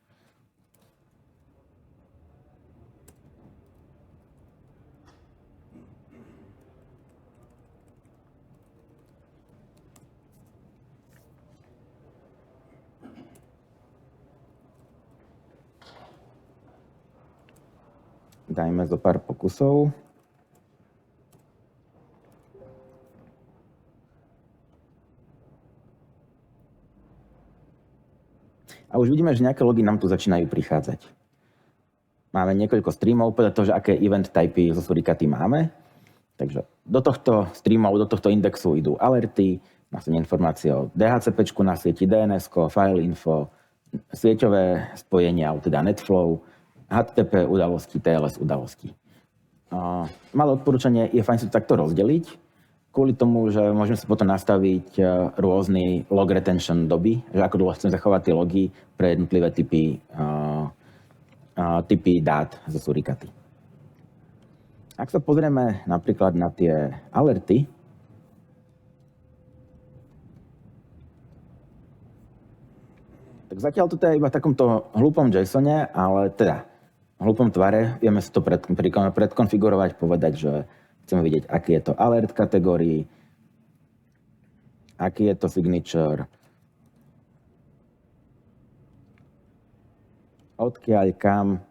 Dajme zo pár pokusov. A už vidíme, že nejaké logy nám tu začínajú prichádzať. Máme niekoľko streamov, podľa toho, že aké event typy zo surikaty máme. Takže do tohto streamov, do tohto indexu idú alerty, následne informácie o DHCPčku na sieti, DNS-ko, file info, sieťové spojenia, teda NetFlow, HTTP udalosti, TLS udalosti. Malé odporúčanie, je fajn si to takto rozdeliť, kvôli tomu, že môžeme si potom nastaviť rôzny log retention doby, že ako dlho chcem zachovať tie logy pre jednotlivé typy dát zo surikaty. Ak sa pozrieme napríklad na tie alerty, tak zatiaľ to je iba v takomto hlúpom JSONe, ale teda v hlúpom tvare vieme si to predkonfigurovať, povedať, že chceme vidieť, aký je to alert kategórií, aký je to signature, odkiaľ, kam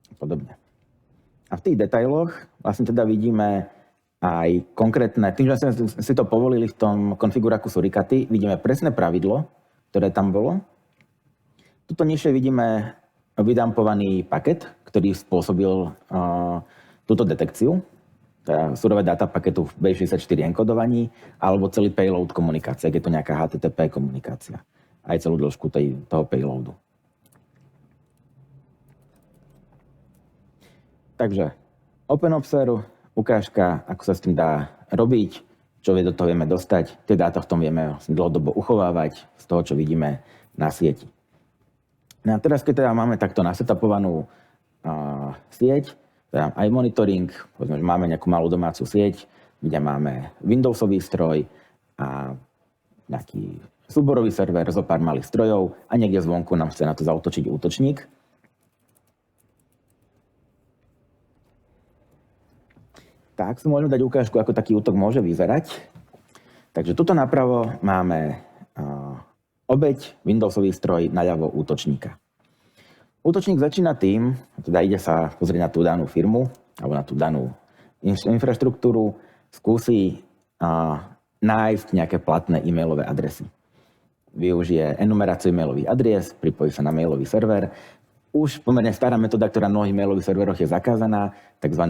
a podobne. A v tých detailoch vlastne teda vidíme aj konkrétne, tým, že sme si to povolili v tom konfiguráku surikaty, vidíme presné pravidlo, ktoré tam bolo. Tuto nižšie vidíme vydampovaný paket, ktorý spôsobil túto detekciu, teda surové dáta paketu v base64 enkodovaní, alebo celý payload komunikácia, ak je to nejaká HTTP komunikácia, aj celú dĺžku toho payloadu. Takže OpenObserver, ukážka, ako sa s tým dá robiť, čo do toho vieme dostať, tie dáta v tom vieme dlhodobo uchovávať z toho, čo vidíme na sieti. No a teraz, keď teda máme takto nasetapovanú sieť, teda aj monitoring, povedzme, že máme nejakú malú domácu sieť, kde máme Windowsový stroj a nejaký súborový server, zo pár malých strojov a niekde zvonku nám chce na to zaútočiť útočník. Tak si môžeme dať ukážku, ako taký útok môže vyzerať. Takže tuto napravo máme obeť, Windowsový stroj, naľavo útočníka. Útočník začína tým, teda ide sa pozrieť na tú danú firmu alebo na tú danú infraštruktúru, skúsi nájsť nejaké platné e-mailové adresy. Využije enumeráciu e-mailových adries, pripojí sa na mailový server. Už pomerne stará metóda, ktorá na mnohých mailových serveroch je zakázaná, tzv.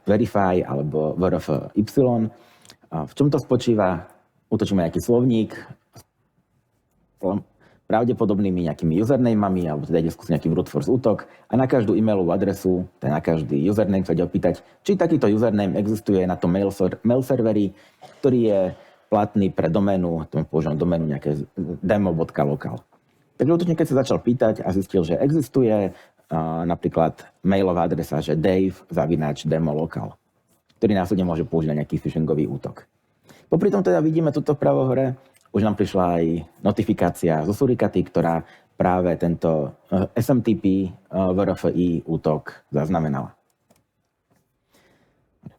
Verify alebo VRFY. V čom to spočíva? Útočíme nejaký slovník s pravdepodobnými nejakými usernamami, alebo teda ide skúsiť nejaký brute force útok a na každú e-mailovú adresu, teda na každý username sa ide opýtať, či takýto username existuje na tom mail serveri, ktorý je platný pre doménu, tomu používam doménu nejaké demo.local. Takže útočník, keď sa začal pýtať a zistil, že existuje napríklad mailová adresa, že dave@demo.local, ktorý následne môže použiť na nejaký phishingový útok. Popri tom teda vidíme tuto vpravo hore, už nám prišla aj notifikácia zo Surikaty, ktorá práve tento SMTP VRFI útok zaznamenala.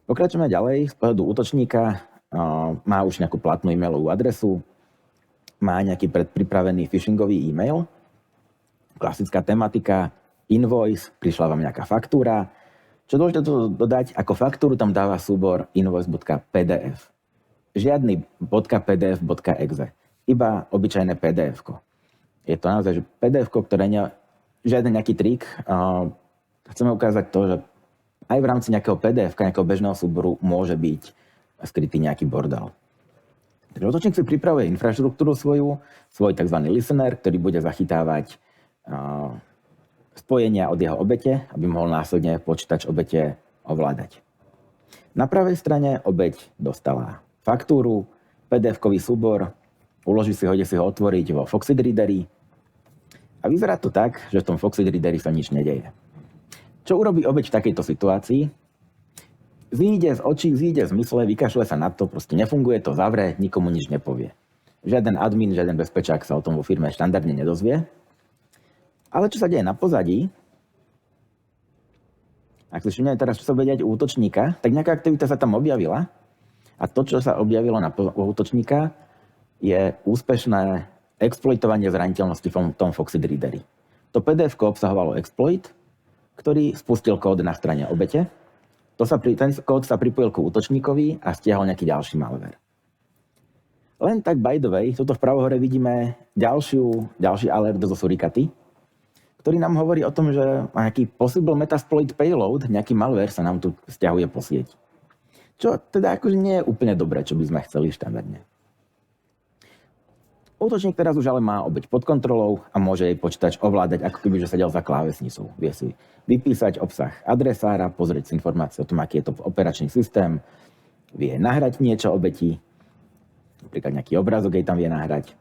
Pokračujeme ďalej. Z pohľadu útočníka má už nejakú platnú e-mailovú adresu, má nejaký predpripravený phishingový e-mail, klasická tematika, invoice, prišla vám nejaká faktúra. Čo dôležité to dodať, ako faktúru tam dáva súbor invoice.pdf. Žiadny .pdf.exe, iba obyčajné PDF-ko. Je to naozaj že PDF-ko, ktoré nie je žiaden nejaký trik. Chceme ukázať to, že aj v rámci nejakého PDF-ka, nejakého bežného súboru môže byť skrytý nejaký bordel. Takže útočník si pripravuje infraštruktúru svoj tzv. Listener, ktorý bude zachytávať spojenia od jeho obete, aby mohol následne počítač obete ovládať. Na pravej strane obeť dostala faktúru, PDF-kový súbor, uloží si ho, ide si ho otvoriť vo Foxit Readeri a vyzerá to tak, že v tom Foxit Readeri sa nič nedeje. Čo urobí obeť v takejto situácii? Zíde z očí, zíde z mysle, vykašle sa na to, proste nefunguje to, zavre, nikomu nič nepovie. Žiaden admin, žiaden bezpečák sa o tom vo firme štandardne nedozvie. Ale čo sa deje na pozadí? Ak si všimneme teraz, čo sa bude diať u útočníka, tak nejaká aktivita sa tam objavila. A to, čo sa objavilo u útočníka, je úspešné exploitovanie zraniteľnosti v tom Foxit Readeri. To PDF-ko obsahovalo exploit, ktorý spustil kód na strane obete. Ten kód sa pripojil k útočníkovi a stiahol nejaký ďalší malware. Len tak by the way, tuto vpravo hore vidíme ďalší alert zo Surikaty, ktorý nám hovorí o tom, že nejaký possible metasploit payload, nejaký malware sa nám tu stiahuje po sieti. Čo teda akože nie je úplne dobré, čo by sme chceli štandardne. Útočník teraz už ale má obeť pod kontrolou a môže jej počítač ovládať, ako keby že sedel za klávesnicou. Vie si vypísať obsah adresára, pozrieť si informácie o tom, aký je to operačný systém, vie nahrať niečo obeti, napríklad nejaký obrázok jej tam vie nahrať.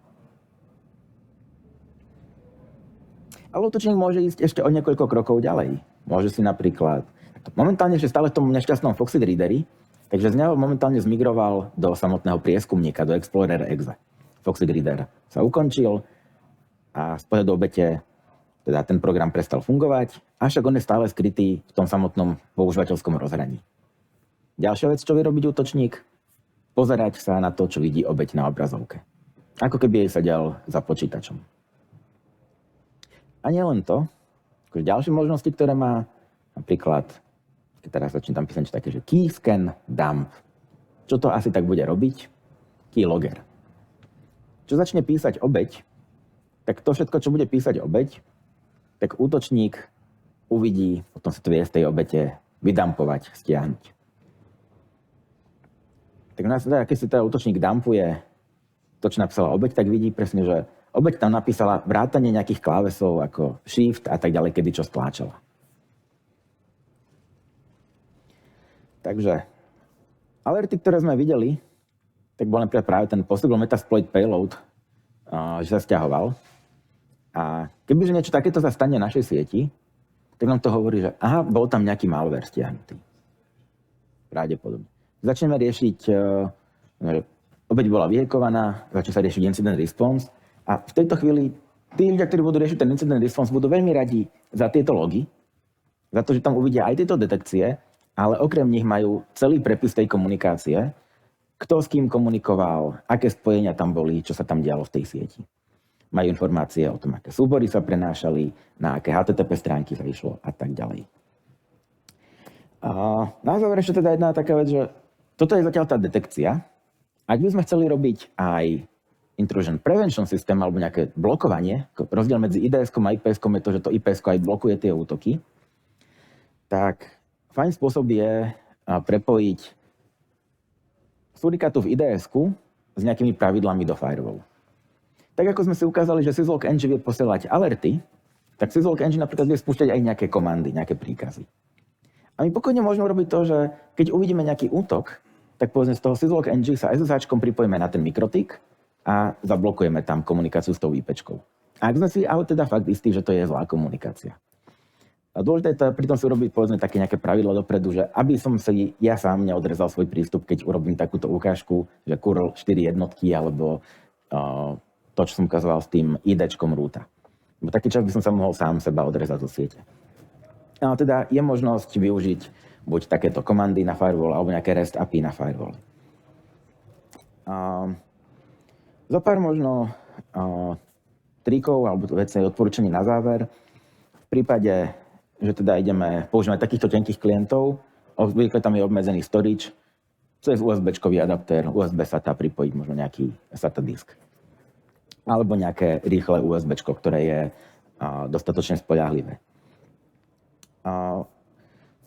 Ale útočník môže ísť ešte o niekoľko krokov ďalej. Môže si napríklad, momentálne ešte stále v tom nešťastnom Foxit Readeri, takže z neho momentálne zmigroval do samotného prieskumníka, do Explorer.exe. Foxit Reader sa ukončil a z pohľadu obete teda ten program prestal fungovať, avšak on je stále skrytý v tom samotnom používateľskom rozhraní. Ďalšia vec, čo vie robiť útočník, pozerať sa na to, čo vidí obeť na obrazovke. Ako keby jej sedel za počítačom. A nie len to, akože ďalšie možnosti, ktoré má, napríklad, keď teraz začnem tam písať také, že key scan dump. Čo to asi tak bude robiť? Keylogger. Čo začne písať obeť, tak to všetko, čo bude písať obeť, tak útočník uvidí, potom sa to vie z tej obete vydumpovať, stiahnuť. Tak keď si teda útočník dumpuje to, čo napísala obeť, tak vidí presne, že obeť tam napísala vrátanie nejakých klávesov ako shift a tak ďalej, kedy čo stláčala. Takže alerty, ktoré sme videli, tak bol napríklad práve ten possible metasploit payload, že sa stiahoval. A kebyže niečo takéto sa stane v našej sieti, tak nám to hovorí, že aha, bol tam nejaký malware stiahnutý. Pravdepodobne. Začneme riešiť, že opäť bola vyhekovaná, začne sa riešiť incident response a v tejto chvíli tí ľudia, ktorí budú riešiť ten incident response, budú veľmi radi za tieto logy, za to, že tam uvidia aj tieto detekcie, ale okrem nich majú celý prepis tej komunikácie, kto s kým komunikoval, aké spojenia tam boli, čo sa tam dialo v tej sieti. Majú informácie o tom, aké súbory sa prenášali, na aké HTTP stránky sa išlo a tak ďalej. A na záver ešte teda jedna taká vec, že toto je zatiaľ tá detekcia. Ak by sme chceli robiť aj intrusion prevention systém alebo nejaké blokovanie, rozdiel medzi IDS-kom a IPS-kom je to, že to IPS-ko aj blokuje tie útoky, tak fajn spôsob je prepojiť Suricatu v IDS-ku s nejakými pravidlami do firewallu. Tak ako sme si ukázali, že Syslog Ng vie posielať alerty, tak Syslog Ng napríklad vie spúšťať aj nejaké komandy, nejaké príkazy. A my pokojne môžeme robiť to, že keď uvidíme nejaký útok, tak povedzme z toho Syslog Ng sa SSHčkom pripojíme na ten mikrotik a zablokujeme tam komunikáciu s tou IPčkou. A ak sme si ale teda fakt istí, že to je zlá komunikácia. A dôležité je pri tom si urobiť povedzme také nejaké pravidlo dopredu, že aby som si ja sám neodrezal svoj prístup, keď urobím takúto ukážku, že curl 4 jednotky alebo to, čo som ukazoval s tým IDčkom rúta. Bo taký čas by som sa mohol sám seba odrezať zo siete. A teda je možnosť využiť buď takéto komandy na firewall alebo nejaké REST API na firewall. Za pár možno trikov alebo vecnej odporúčaní na záver. V prípade, že teda používame takýchto tenkých klientov, obvykle tam je obmedzený storage, cez USB-čkový adaptér, USB SATA pripojiť možno nejaký SATA disk. Alebo nejaké rýchle USB-čko, ktoré je dostatočne spoľahlivé.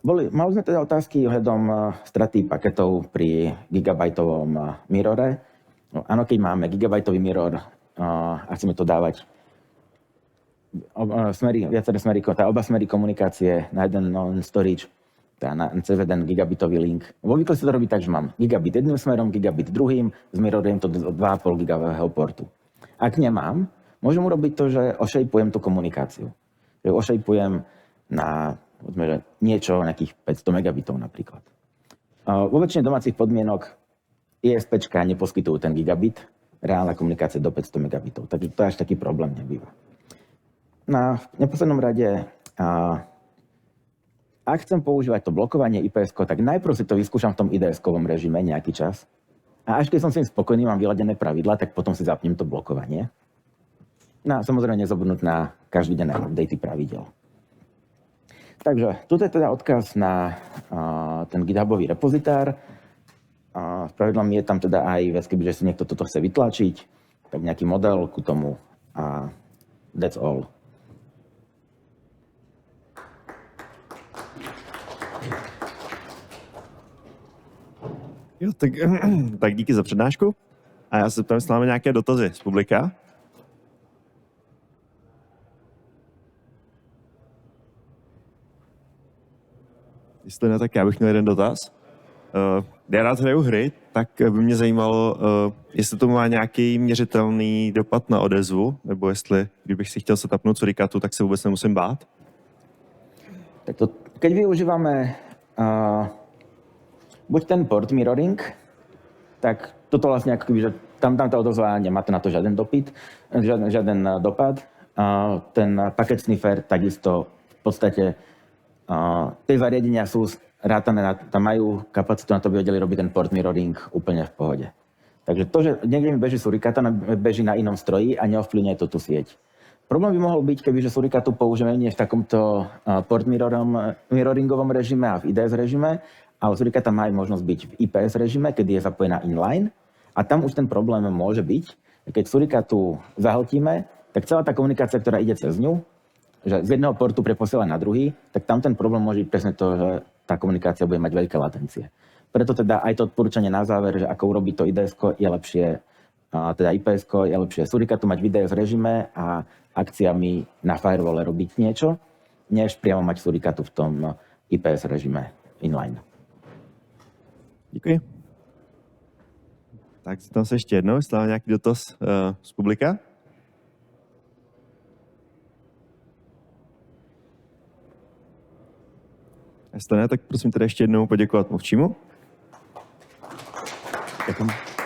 Mali sme teda otázky ohľadom straty paketov pri gigabajtovom mirrore. No, áno, keď máme gigabajtový mirror a chceme to dávať viaceré smery, oba smery komunikácie na jeden storage, cez jeden gigabitový link. Vo výklade sa to robí tak, že mám gigabit jedným smerom, gigabit druhým, zmirorujem to do 2,5 gigabitového portu. Ak nemám, môžem urobiť to, že ošejpujem tú komunikáciu. Že ošejpujem na niečo, nejakých 500 megabitov napríklad. Vo väčšine domácich podmienok ISPčka neposkytujú ten gigabit, reálna komunikácia do 500 megabitov, takže to až taký problém nebýva. Na neposlednom rade, ak chcem používať to blokovanie IPS-ko, tak najprv si to vyskúšam v tom IDS-kovom režime nejaký čas. A až keď som s tým spokojný, mám vyladené pravidla, tak potom si zapnem to blokovanie. No a samozrejme nezabudnúť na každodenné updaty pravidel. Takže tu je teda odkaz na ten GitHubový repozitár. S pravidlom je tam teda aj vec, kebyže si niekto toto chce vytlačiť, tak nejaký model ku tomu a that's all. Jo, tak díky za přednášku. A já se ptám, jestli máme nějaké dotazy z publika. Jestli ne, tak já bych měl jeden dotaz. Já rád hraju hry, tak by mě zajímalo, jestli to má nějaký měřitelný dopad na odezvu, nebo jestli, kdybych si chtěl setupnout Suricatu, tak se vůbec nemusím bát. Tak to, keď využívame buď ten port mirroring, tak toto vlastne ako keby, že tam tá odozva nemá to na to žiaden dopad. Ten packet sniffer takisto v podstate tie zariadenia sú rátané, tam majú kapacitu na to, by vedeli robiť ten port mirroring úplne v pohode. Takže to, že niekde mi beží Suricata, beží na inom stroji a neovplyvňuje to tú sieť. Problém by mohol byť, kebyže Suricatu použijeme nie v takomto port mirroringovom režime a v IDS režime, ale Suricata má aj možnosť byť v IPS režime, kedy je zapojená inline. A tam už ten problém môže byť, keď Suricatu zahltíme, tak celá tá komunikácia, ktorá ide cez ňu, že z jedného portu preposiela na druhý, tak tam ten problém môže byť presne to, že tá komunikácia bude mať veľké latencie. Preto teda aj to odporúčanie na záver, že ako urobiť to IDS-ko, je lepšie, teda IPS-ko je lepšie Suricatu mať v IDS režime a akciami na firewall robiť niečo, než priamo mať Suricatu v tom IPS režime inline. Děkuji. Tak tam se ještě jednou, jestli máme nějaký dotaz z publika. Jestli ne, tak prosím tedy ještě jednou poděkovat mluvčímu. Ďakujem.